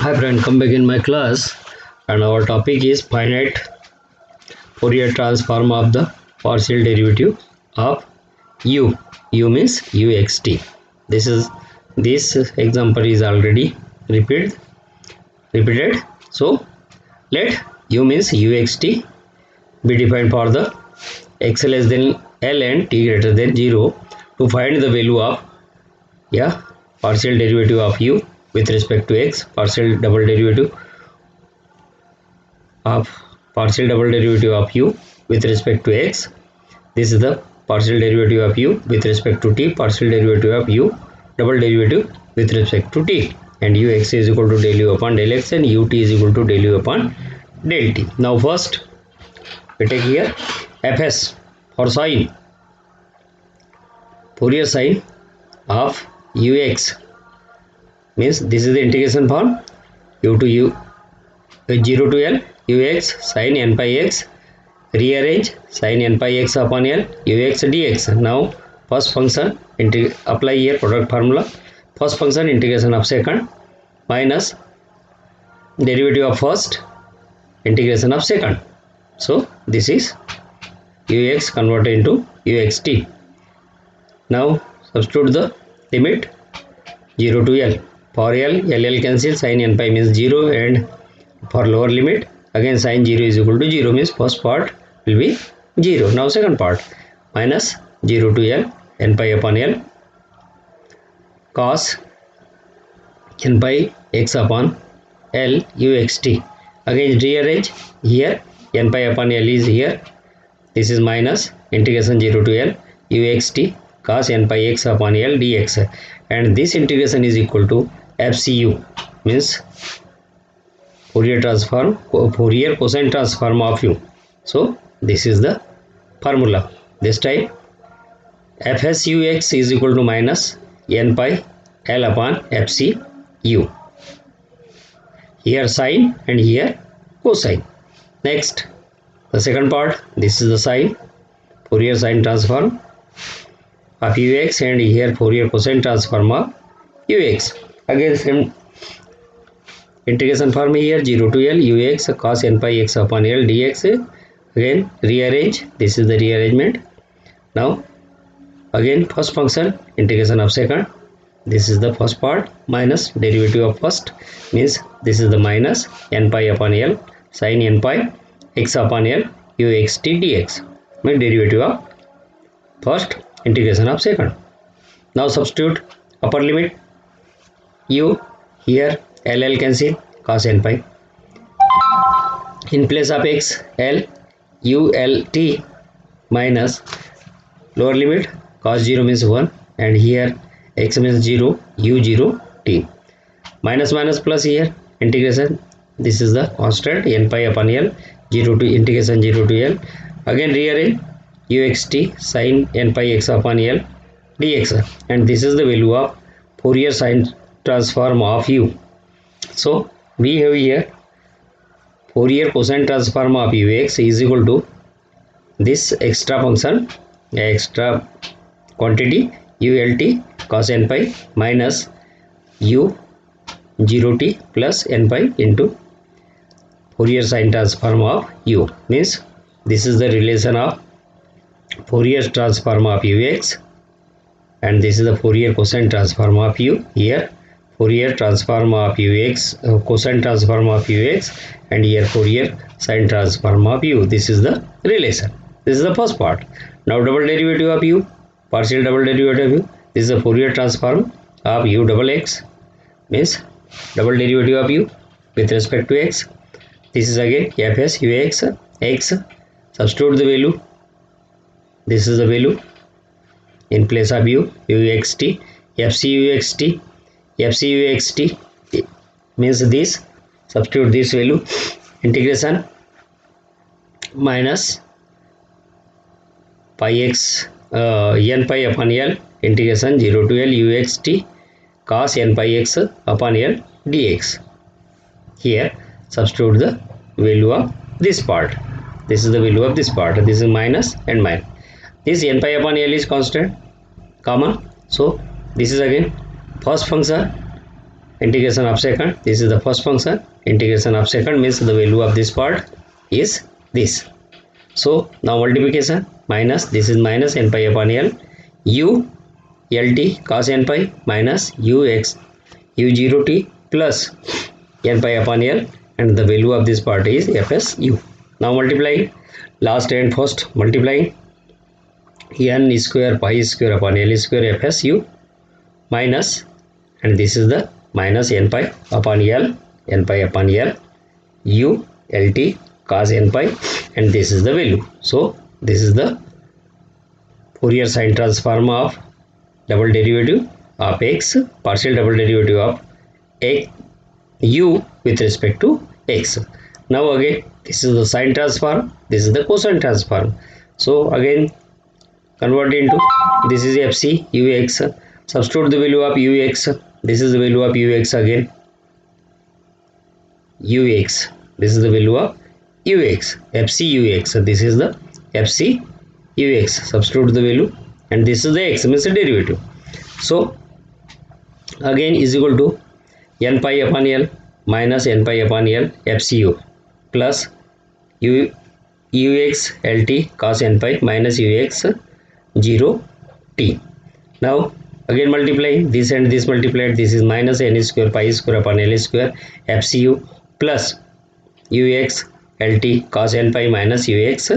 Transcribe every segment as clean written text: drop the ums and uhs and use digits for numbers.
Hi friend, come back in my class and our topic is finite Fourier transform of the partial derivative of u. U means uxt. This example is already repeated. So let u means uxt be defined for the x less than l and t greater than 0 to find the value of partial derivative of u with respect to x, partial double derivative of u with respect to x. This is the partial derivative of u with respect to t, partial derivative of u double derivative with respect to t, and ux is equal to del u upon del x and ut is equal to del u upon del t. Now first we take here fs for sine, Fourier sine of ux means this is the integration form u to u 0 to l ux sin n pi x, rearrange sin n pi x upon l ux dx. Now first function apply here product formula. First function integration of second minus derivative of first integration of second. So this is ux converted into uxt. Now substitute the limit 0 to l. For l cancel, sin n pi means 0, and for lower limit again sin 0 is equal to 0 means first part will be 0. Now second part minus 0 to l n pi upon l cos n pi x upon l uxt. Again rearrange here, n pi upon l is here, this is minus integration 0 to l uxt cos n pi x upon l dx, and this integration is equal to FCU means Fourier cosine transform of u. So this is the formula. This time FSUX is equal to minus n pi l upon FCU. Here sine and here cosine. Next the second part, this is the sine, Fourier sine transform of ux, and here Fourier cosine transform of ux. Again same integration form here 0 to l ux cos n pi x upon l dx. Again rearrange, this is the rearrangement. Now again first function integration of second, this is the first part minus derivative of first means this is the minus n pi upon l sin n pi x upon l uxt dx means derivative of first integration of second. Now substitute upper limit u, here l cancel, cos n pi in place of x l u l t minus lower limit cos 0 means 1 and here x means 0 u 0 t minus plus here integration, this is the constant n pi upon l 0 to integration 0 to l. Again rearrange uxt sin n pi x upon l dx, and this is the value of Fourier sine transform of u. So we have here Fourier cosine transform of ux is equal to this extra function, extra quantity ult cos n pi minus u 0 t plus n pi into Fourier sine transform of u means this is the relation of Fourier transform of ux, and this is the Fourier cosine transform of u. Here Fourier transform of ux, cosine transform of ux, and here Fourier sine transform of u. This is the relation. This is the first part. Now double derivative of u, partial double derivative of u. This is the Fourier transform of u double x means double derivative of u with respect to x. This is again fs ux x. Substitute the value. This is the value in place of u uxt fcuxt means this, substitute this value, integration minus pi x n pi upon l integration 0 to l uxt cos n pi x upon l dx. Here substitute the value of this part, this is the value of this part, this is minus and minus. This n pi upon l is constant common, so this is again first function integration of second. This is the first function. Integration of second means the value of this part is this. So now multiplication, minus, this is minus n pi upon L, u Lt cos n pi minus ux u0 t plus n pi upon L, and the value of this part is fsu. Now multiplying last and first, multiplying n square pi square upon L square fsu minus, and this is the minus n pi upon L u Lt cos n pi, and this is the value. So this is the Fourier sine transform of double derivative of x, partial double derivative of x u with respect to x. Now again, this is the sine transform, this is the cosine transform. So again convert into, this is fc ux, substitute the value of ux, this is the value of ux, again ux, this is the value of ux, fc ux, this is the fc ux, substitute the value, and this is the x means the derivative. So again is equal to n pi upon L minus n pi upon L fcu plus ux Lt cos n pi minus ux 0 t. Now again multiplying this and this multiplied, this is minus n square pi square upon L square fcu plus ux Lt cos n pi minus ux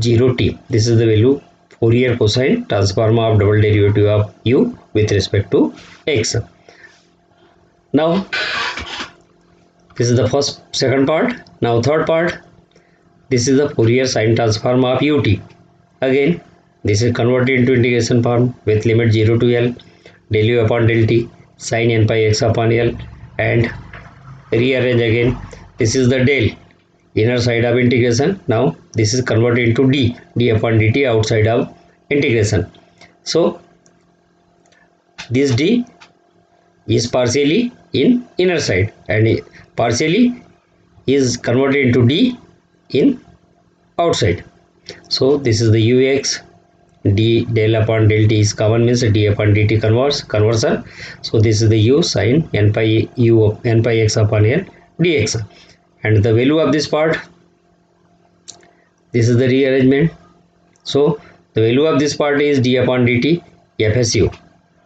0 t. This is the value Fourier cosine transform of double derivative of u with respect to x. Now this is the second part. Now third part, this is the Fourier sine transform of ut. Again this is converted into integration form with limit 0 to L del u upon del t sin n pi x upon L, and rearrange again. This is the del inner side of integration. Now this is converted into d upon dt outside of integration. So this d is partially in inner side and partially is converted into d in outside. So this is the ux, d del upon del t is common means d upon dt conversion. So this is the u sin n pi x upon L dx, and the value of this part, this is the rearrangement. So the value of this part is d upon dt fsu.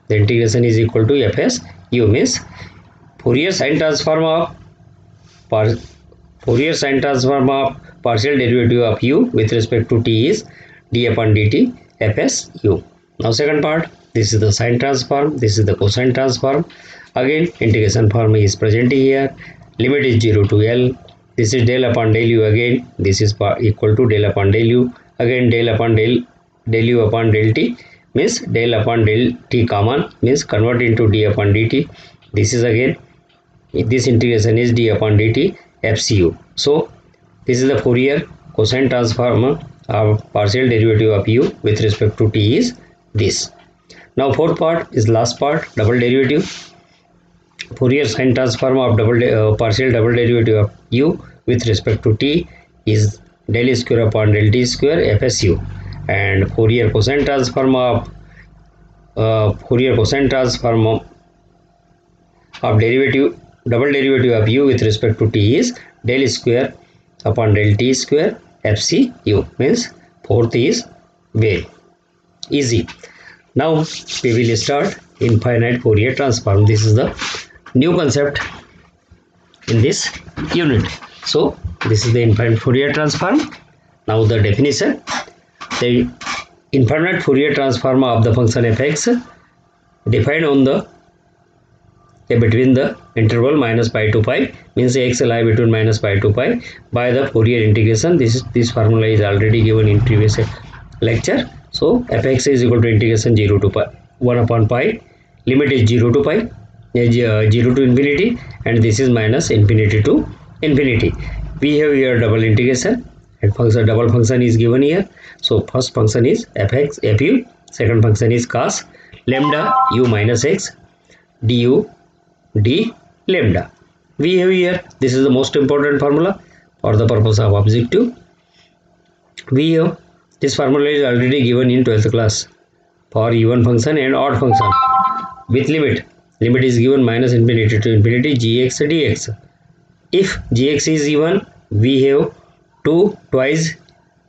The integration is equal to fsu means Fourier sine transform of partial derivative of u with respect to t is d upon dt fsu. Now second part, this is the sine transform, this is the cosine transform. Again integration form is present here. Limit is 0 to L. This is del upon del u again. This is equal to del upon del u. Again del upon del u upon del t means del upon del t common means convert into d upon dt. This is again, this integration is d upon dt fcu. So this is the Fourier cosine transform of partial derivative of u with respect to t is this. Now fourth part is last part, double derivative. Fourier sine transform of partial double derivative of u with respect to t is del square upon del t square fsu, and Fourier cosine transform of double derivative of u with respect to t is del square upon del t square fcu, means fourth is very easy. Now we will start infinite Fourier transform. This is the new concept in this unit. So this is the infinite Fourier transform. Now the definition: the infinite Fourier transform of the function fx defined on the between the interval minus pi to pi means x lie between minus pi to pi by the Fourier integration. This formula is already given in previous lecture. So fx is equal to integration 0 to pi 1 upon pi, limit is 0 to pi 0 to infinity, and this is minus infinity to infinity. We have here double integration and double function is given here. So first function is fx fu, second function is cos lambda u minus x du d lambda. We have here, this is the most important formula for the purpose of objective. We have this formula is already given in 12th class for even function and odd function with limit limit is given minus infinity to infinity gx dx. If gx is even, we have to twice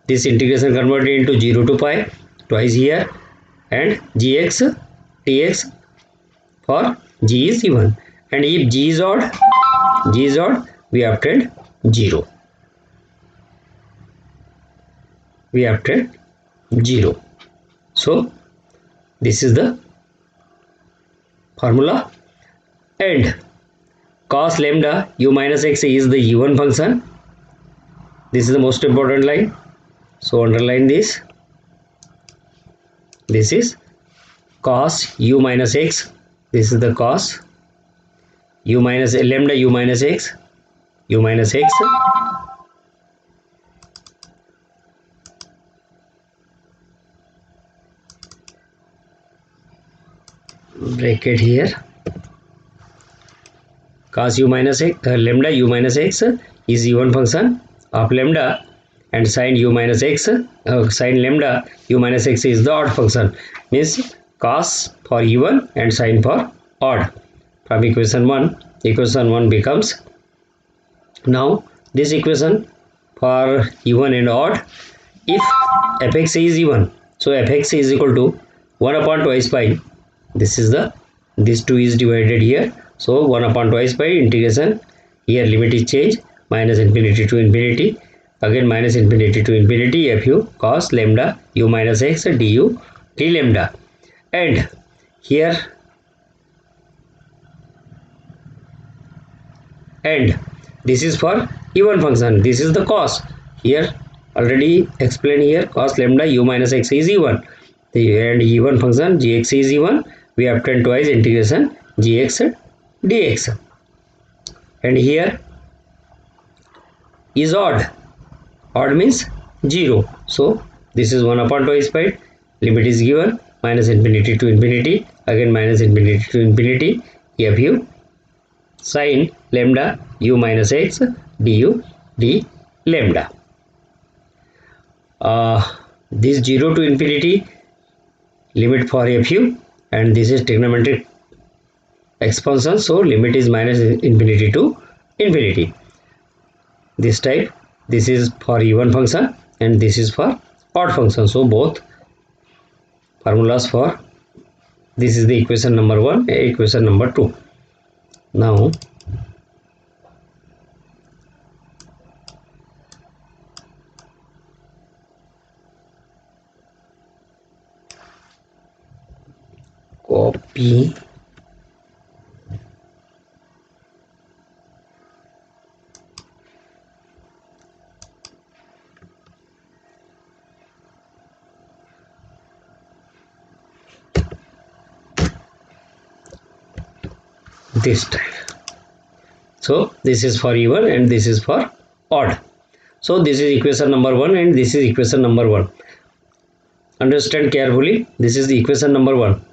this integration converted into 0 to pi twice here, and gx dx for g is even, and if g is odd we obtained 0. So this is the formula. And cos lambda u minus x is the even function. This is the most important line, so underline this. This is cos u minus x, this is the cos u minus lambda u minus x bracket here, cos u minus x lambda u minus x is even function of lambda, and sin u minus x sin lambda u minus x is the odd function, means cos for even and sin for odd. From equation 1 becomes, now this equation for even and odd, if fx is even, so fx is equal to 1 upon twice pi, this is the, this 2 is divided here, so 1 upon twice pi integration, here limit is changed minus infinity to infinity, again minus infinity to infinity fu cos lambda u minus x du d lambda. And here, and this is for even function, this is the cos, here already explained here, cos lambda u minus x is even, and even function gx is even, we obtain twice integration gx dx. And here is odd means 0, so this is 1 upon twice pi, limit is given minus infinity to infinity, again minus infinity to infinity fu sin lambda u minus x du d lambda. This 0 to infinity limit for fu, and this is trigonometric expansion, so limit is minus infinity to infinity. This type, this is for even function and this is for odd function, so both formulas for, this is the equation number 1, equation number 2. Now copy this type. So this is for even and this is for odd. So this is equation number 1 and this is equation number 1. Understand carefully, this is the equation number 1.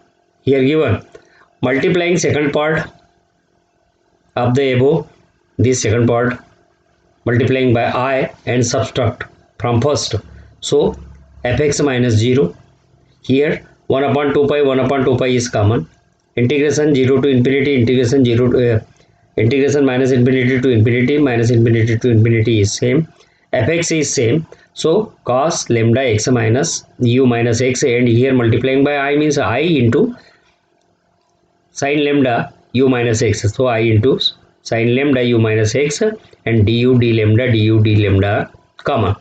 Here given, multiplying second part of the above, this second part multiplying by I and subtract from first. So fx minus 0, here 1 upon 2 pi is common, integration 0 to infinity, integration 0 to integration minus infinity to infinity is same, fx is same, so cos lambda x minus u minus x, and here multiplying by I means I into sin lambda u minus x, so I into sin lambda u minus x and du d lambda comma.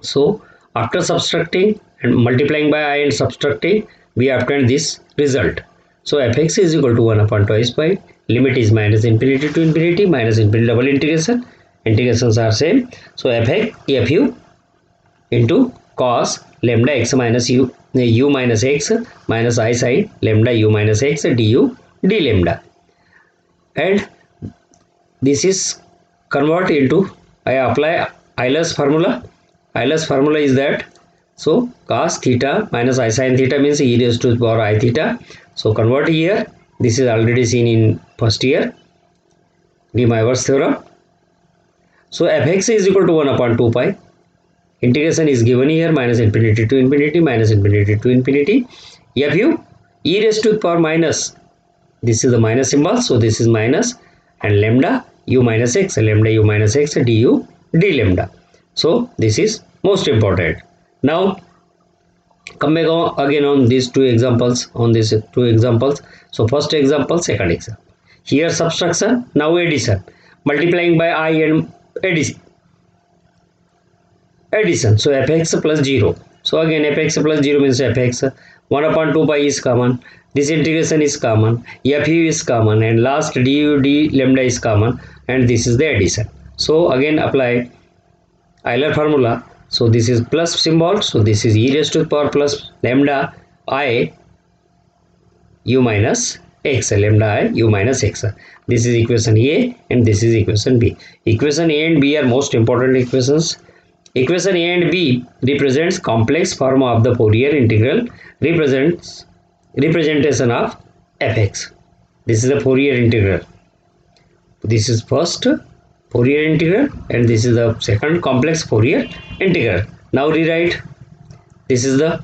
So after subtracting and multiplying by I and subtracting, we obtain this result. So fx is equal to 1 upon twice pi, limit is minus infinity to infinity, minus infinity double integration, integrations are same, so fu into cos lambda x minus u minus x minus I sin lambda u minus x du d lambda. And this is convert into, I apply Euler's formula. Euler's formula is that, so cos theta minus I sin theta means e raised to the power I theta. So convert here, this is already seen in first year, de Moivre's theorem. So fx is equal to 1 upon 2 pi, integration is given here minus infinity to infinity fu e raised to the power minus this is the minus symbol, so this is minus, and lambda u minus x, lambda u minus x du d lambda. So this is most important. Now come back again on these two examples, So first example, second example. Here subtraction, now addition, multiplying by I and addition. So fx plus 0. So again fx plus 0 means fx 1 upon 2 pi is common. This integration is common. Fu is common, and last du d lambda is common, and this is the addition. So again apply Euler formula. So this is plus symbol. So this is e raised to the power plus lambda I u minus x, lambda I u minus x. This is equation A and this is equation B. Equation A and B are most important equations. Equation A and B represents complex form of the Fourier integral, representation of fx. This is the Fourier integral. This is first Fourier integral and this is the second complex Fourier integral. Now rewrite. This is the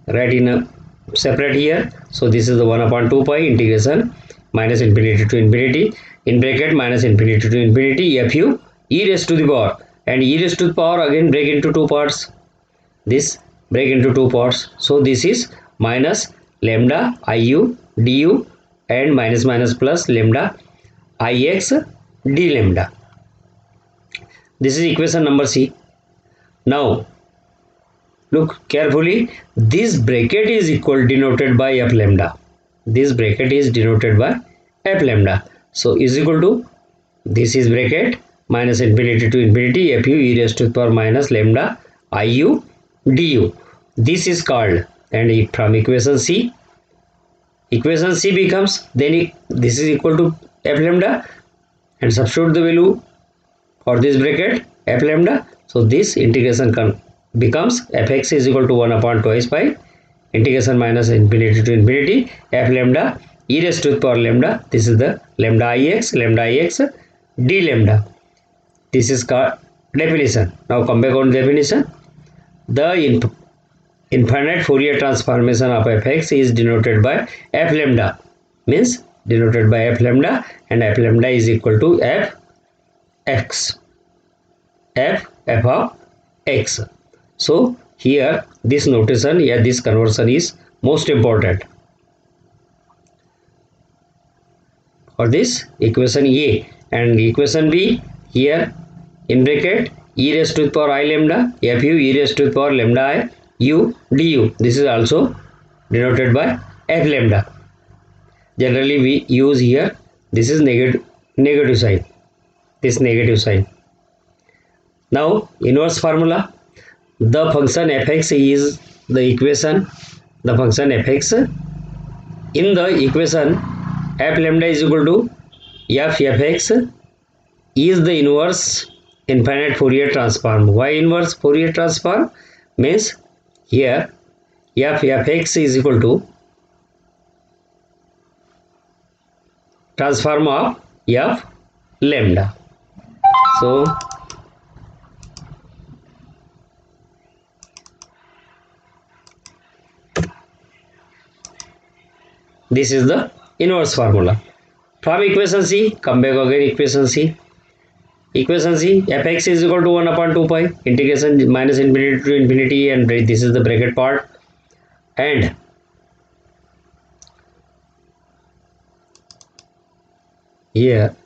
write in a separate here. So this is the 1 upon 2 pi integration minus infinity to infinity in bracket minus infinity to infinity fu e raised to the power, and e raised to the power again break into two parts. This break into two parts. So this is minus lambda iu du and minus minus plus lambda ix d lambda. This is equation number C. Now look carefully. This bracket is denoted by f lambda. This bracket is denoted by f lambda. So is equal to, this is bracket minus infinity to infinity fu e raised to the power minus lambda iu du. This is called, and from equation C becomes, then this is equal to f lambda, and substitute the value for this bracket f lambda. So this integration becomes fx is equal to 1 upon twice pi integration minus infinity to infinity f lambda e raised to the power lambda. This is the lambda ix d lambda. This is called definition. Now come back on definition. The infinite Fourier transformation of fx is denoted by f lambda, means denoted by f lambda, and f lambda is equal to f of x. So here this notation, this conversion is most important for this equation A. And equation B, here in bracket e raised to the power I lambda fu e raised to the power lambda I u du. This is also denoted by f lambda. Generally we use here, this is negative sign, this negative sign. Now inverse formula. The function fx is the equation, the function fx in the equation f lambda is equal to f fx is the inverse infinite Fourier transform. Why inverse Fourier transform? Means here f fx is equal to transform of f lambda. So this is the inverse formula. From equation C, come back again equation C. Equation C, fx is equal to 1 upon 2 pi integration minus infinity to infinity, and this is the bracket part, and here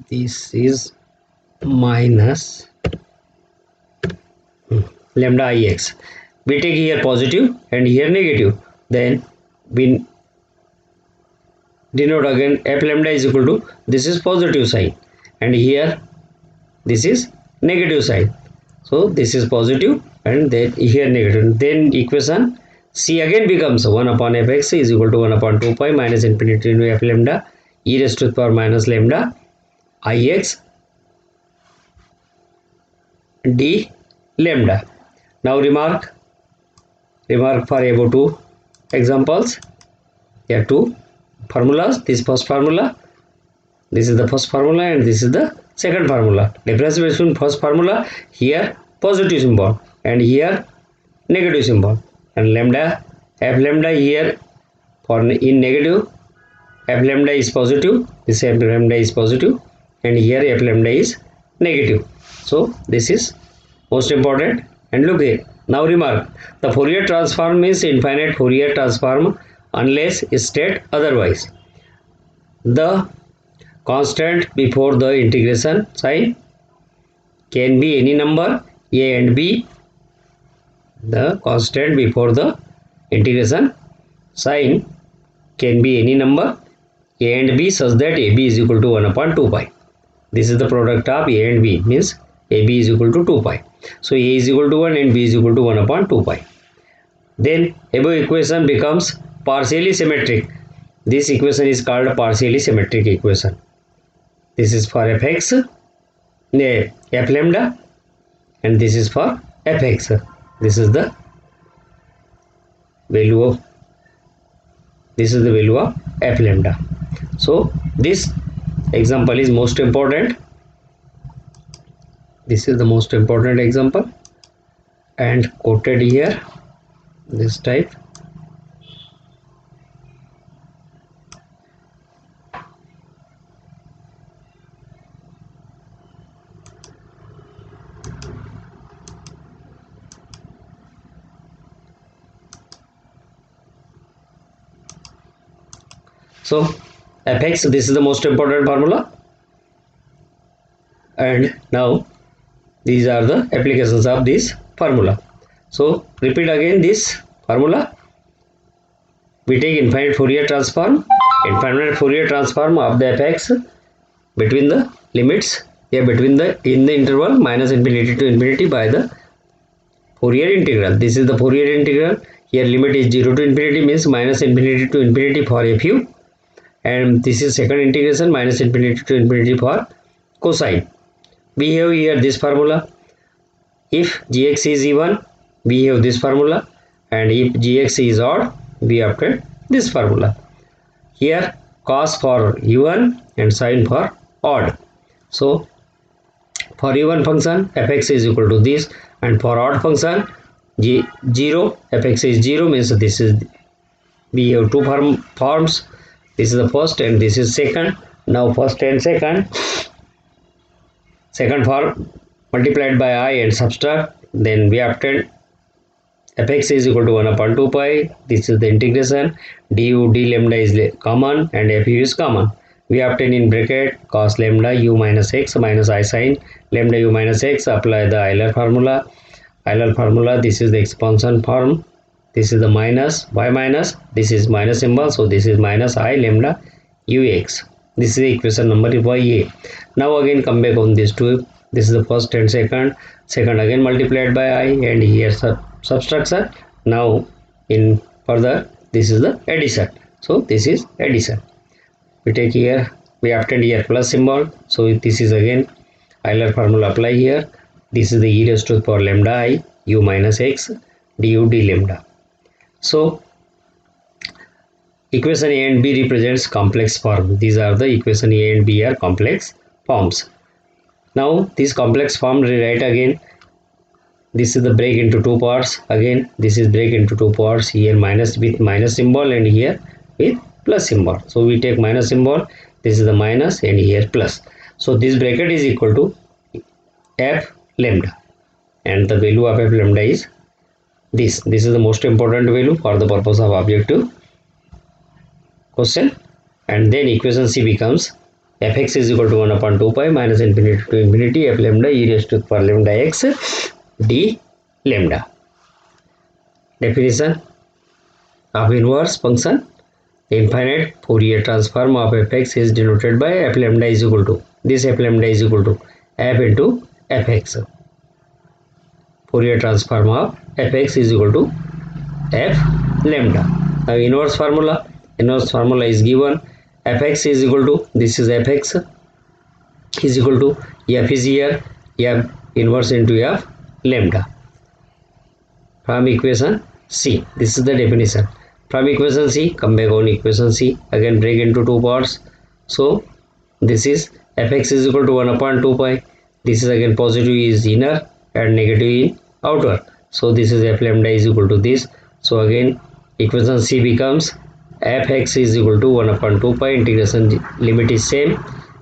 this is minus lambda ix. We take here positive and here negative, then we denote again f lambda is equal to, this is positive sign and here this is negative sign. So this is positive and then here negative. Then equation C again becomes 1 upon fx is equal to 1 upon 2 pi minus infinity into f lambda e raised to the power minus lambda ix d lambda. Now remark for above two examples. Here two formulas. This first formula, this is the first formula, and this is the second formula. Difference between first formula, here positive symbol and here negative symbol, and lambda f lambda here for in negative f lambda is positive, this f lambda is positive, and here f lambda is negative. So this is most important. And look here, now remark, the Fourier transform is infinite Fourier transform unless stated otherwise. The constant before the integration sign can be any number a and b. The constant before the integration sign can be any number a and b such that ab is equal to 1 upon 2 pi. This is the product of a and b, means ab is equal to 2 pi. So a is equal to 1 and b is equal to 1 upon 2 pi. Then above equation becomes partially symmetric. This equation is called partially symmetric equation. This is for fx, f lambda, and this is for fx. This is the value of f lambda. So this example is most important. This is the most important example and quoted here, this type. So fx, this is the most important formula, and now these are the applications of this formula. So repeat again this formula. We take infinite Fourier transform of the fx between the limits, between the in the interval minus infinity to infinity by the Fourier integral. This is the Fourier integral. Here limit is 0 to infinity, means minus infinity to infinity for fu, and this is second integration minus infinity to infinity for cosine. We have here this formula. If gx is even, we have this formula, and if gx is odd, we obtain this formula. Here cos for even and sine for odd. So for even function fx is equal to this, and for odd function 0, fx is 0, means this is, we have two forms. This is the first and this is second. Now first and second form multiplied by I and subtract, then we obtain fx is equal to 1 upon 2 pi. This is the integration. Du d lambda is common and fu is common. We obtain in bracket cos lambda u minus x minus I sin lambda u minus x. Apply the Euler formula. This is the expansion form. This is the minus, y minus, this is minus symbol, so this is minus I lambda ux. This is the equation number ya. Now again come back on these two. This is the first and second again multiplied by I, and here subtraction. Now in further this is the addition. So this is addition. We take here, we obtained here plus symbol, so this is again Euler formula apply here. This is the e raised to the power lambda I u minus x du d lambda. So equation A and B represents complex form. These are the equation A and B are complex forms. Now this complex form rewrite again. This is the break into two parts. Again this is break into two parts. Here minus with minus symbol and here with plus symbol. So we take minus symbol. This is the minus and here plus. So this bracket is equal to f lambda, and the value of f lambda is this. This is the most important value for the purpose of objective question. And then equation C becomes fx is equal to 1 upon 2 pi minus infinity to infinity f lambda e raised to the power lambda x d lambda. Definition of inverse function. The infinite Fourier transform of fx is denoted by f lambda is equal to, this f lambda is equal to f into fx. Fourier transform of fx is equal to f lambda. Now inverse formula is given. Fx is equal to, this is fx is equal to, f is here, f inverse into f lambda from equation C. This is the definition. From equation C, come back on equation C, again break into two parts. So this is fx is equal to 1 upon 2 pi. This is again positive is inner and negative in outer. So this is f lambda is equal to this. So again equation C becomes fx is equal to 1 upon 2 pi integration limit is same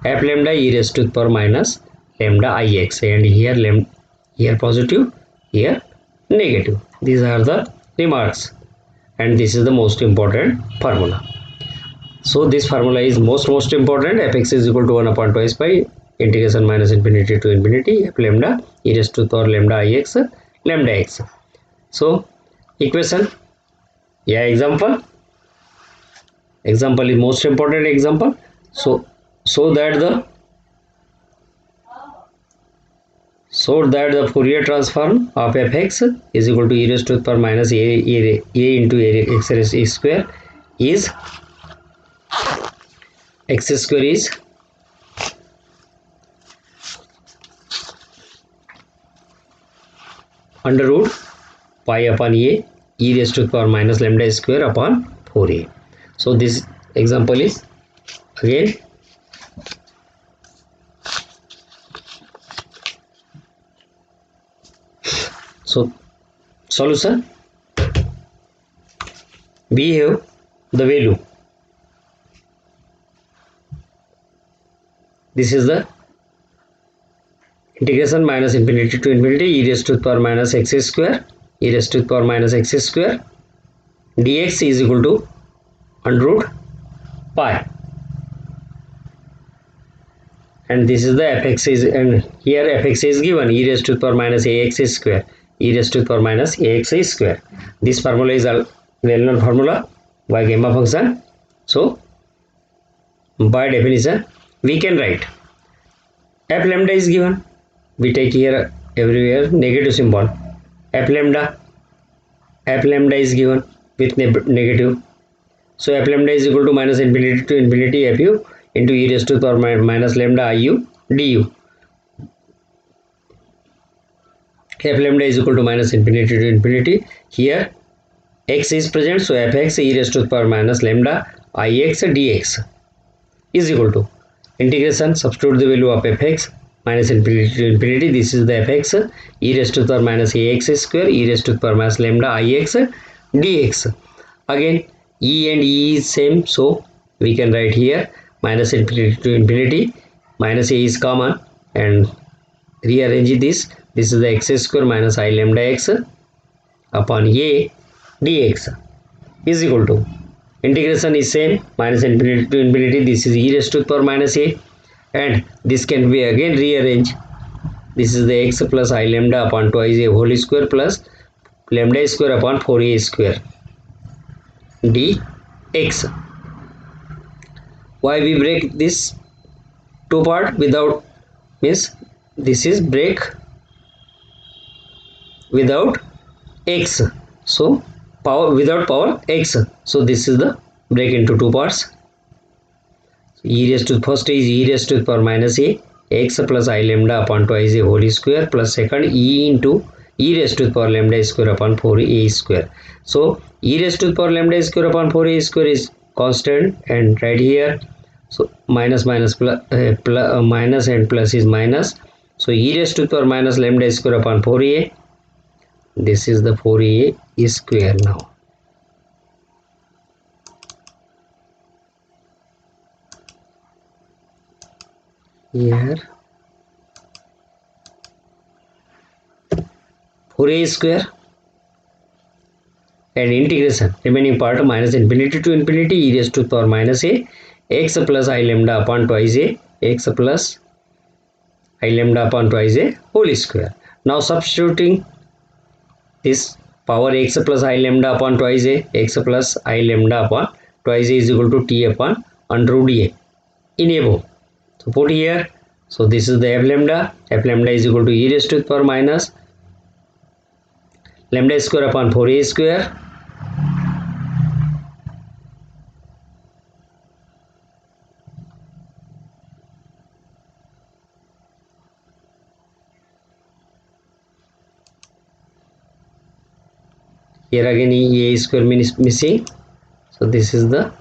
f lambda e raised to the power minus lambda ix, and here positive, here negative. These are the remarks, and this is the most important formula. So this formula is most important. Fx is equal to 1 upon twice pi integration minus infinity to infinity f lambda e raised to the power lambda ix lambda x. So equation, yeah, example is most important example. So that the Fourier transform of fx is equal to e raised to the power minus a into x raised to square is x square is under root pi upon a e raised to the power minus lambda square upon 4a. So this example is again so solution. We have the value. This is the integration minus infinity to infinity e raised to the power minus x square e raised to the power minus x square dx is equal to under root pi, and this is the fx is, and here fx is given e raised to the power minus ax square e raised to the power minus ax square. This formula is a well-known formula by gamma function. So by definition we can write f lambda is given, we take here everywhere negative symbol. F lambda is given with negative, so f lambda is equal to minus infinity to infinity fu into e raised to the power minus lambda iu du. F lambda is equal to minus infinity to infinity. Here x is present, so fx e raised to the power minus lambda ix dx is equal to integration, substitute the value of fx minus infinity to infinity. This is the fx e raised to the power minus ax square e raised to the power minus lambda ix dx. Again e and e is same, so we can write here minus infinity to infinity, minus a is common and rearrange this. This is the x square minus I lambda x upon a dx is equal to integration is same minus infinity to infinity. This is e raised to the power minus a, and this can be again rearranged. This is the x plus I lambda upon twice a whole square plus lambda square upon 4a square dx. Why we break this two part without, means this is break without x, so power without power x, so this is the break into two parts. E raised to, first is e raised to the power minus a x plus I lambda upon twice a whole square plus second e into e raised to the power lambda square upon 4a square. So e raised to the power lambda square upon 4a square is constant, and right here so minus minus and plus is minus, so e raised to the power minus lambda square upon 4a, this is the 4a square. Now here 4a square and integration remaining part minus infinity to infinity e raised to the power minus a x plus I lambda upon twice a x plus I lambda upon twice a whole square. Now substituting this power x plus I lambda upon twice a x plus I lambda upon twice a is equal to t upon under root a in above. So put here, so this is the f lambda is equal to e raised to the power minus lambda square upon 4a square here again a square means missing, so this is the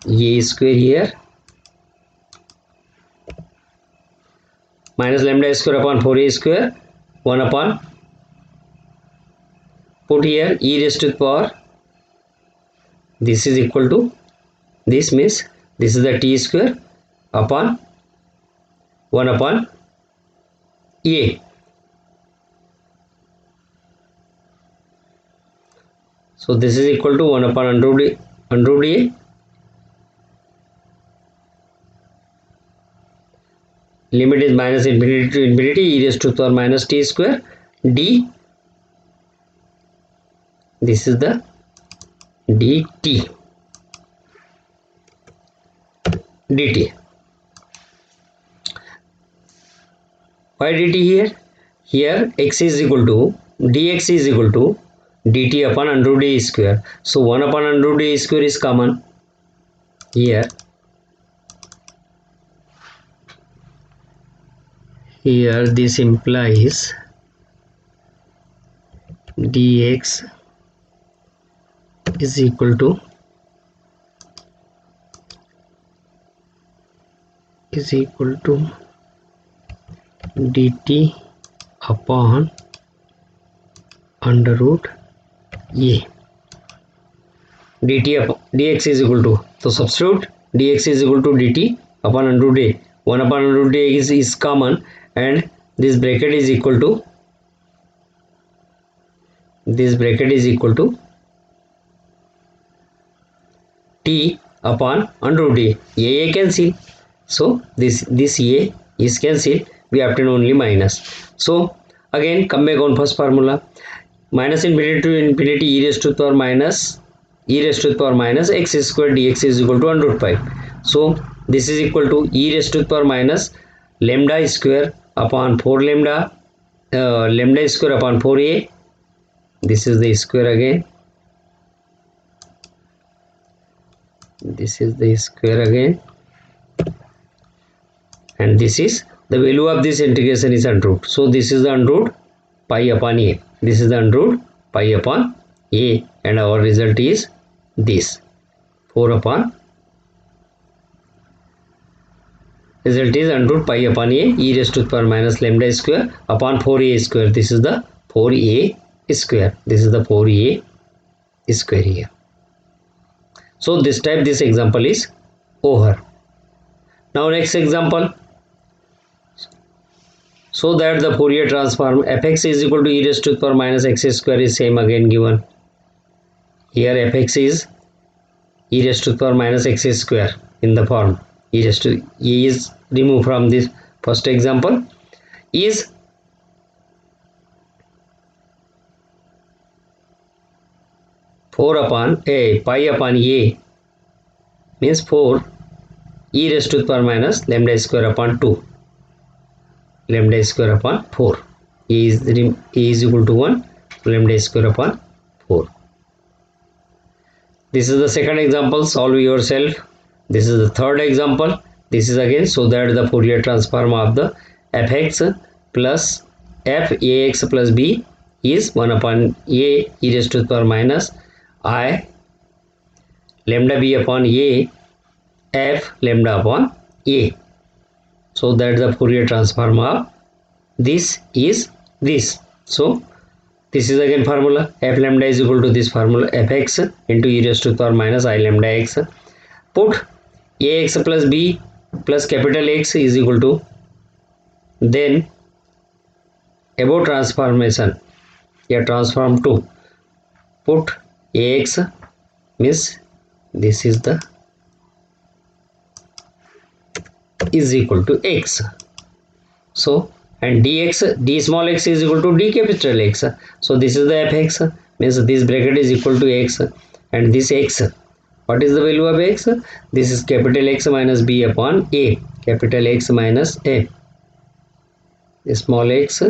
a square here minus lambda square upon 4a square 1 upon, put here e raised to the power, this is equal to This means this is the t square upon 1 upon a. So this is equal to 1 upon under root a. Limit is minus infinity to infinity, e raised to the power minus t square d. This is the dt. Why dt here? Here x is equal to dx is equal to dt upon under root a square. So 1 upon under root a square is common here. Here this implies dx is equal to dt upon under root a. dt upon dx is equal to, so substitute dx is equal to dt upon under root a. 1 upon under root a is common, and this bracket is equal to t upon under root a. A cancel, so this a is cancelled, we obtain only minus. So again come back on first formula, minus infinity to infinity e raised to the power minus x square dx is equal to under root pi. So this is equal to e raised to the power minus lambda square upon 4 lambda square upon 4a. This is the square again, and this is the value of this integration is under root. So this is the under root pi upon a. This is the under root pi upon a, and our result is this 4 upon. Result is under root pi upon a e raised to the power minus lambda square upon 4a square. This is the 4a square. This is the 4a square here. So this type, this example is over. Now next example. So that the Fourier transform fx is equal to e raised to the power minus x square is same again given. Here fx is e raised to the power minus x square in the form e raised to, e is removed from this first example, is pi upon a means 4 e raised to the power minus lambda square upon 2, lambda square upon 4. A is equal to 1, lambda square upon 4. This is the second example, solve yourself. This is the third example. This is again, so that the Fourier transform of the fx plus f(ax) plus b is 1 upon a e raised to the power minus I lambda b upon a f lambda upon a. So that the Fourier transform of this is this. So this is again formula, f lambda is equal to this formula, fx into e raised to the power minus I lambda x. Put ax plus b plus capital X is equal to, then above transformation, here transform to put ax means this is the is equal to x. So and dx, d small x is equal to d capital X. So this is the fx, means this bracket is equal to x, and this x, what is the value of x? This is capital X minus b upon a, capital X minus a, small x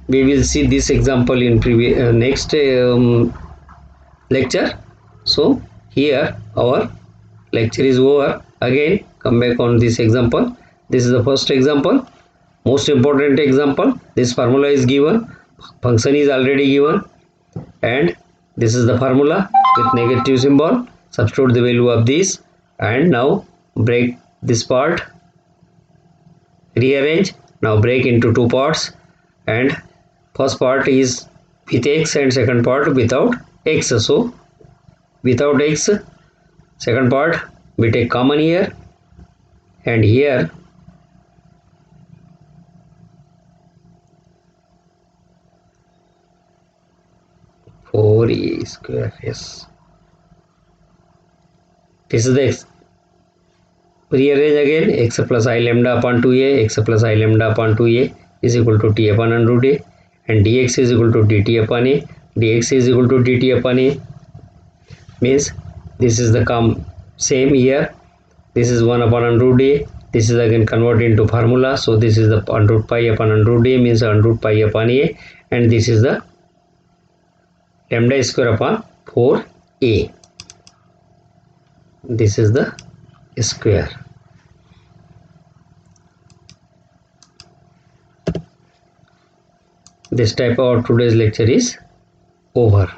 we will see this example in previous next lecture. So here our lecture is over. Again come back on this example. This is the first example, most important example. This formula is given, function is already given, and this is the formula with negative symbol. Substitute the value of this, and now break this part. rearrange. Now break into two parts, and first part is with x and second part without x. So without x, second part we take common here, and here 4a square. Yes, this is the x. Rearrange again. X plus I lambda upon 2a, x plus I lambda upon 2a is equal to t upon under root a, and dx is equal to dt upon a, dx is equal to dt upon a, means this is the same here. This is 1 upon under root a. This is again converted into formula. So this is the under root pi upon under root a, means under root pi upon a, and this is the lambda square upon 4a. This is the square. This type of today's lecture is over.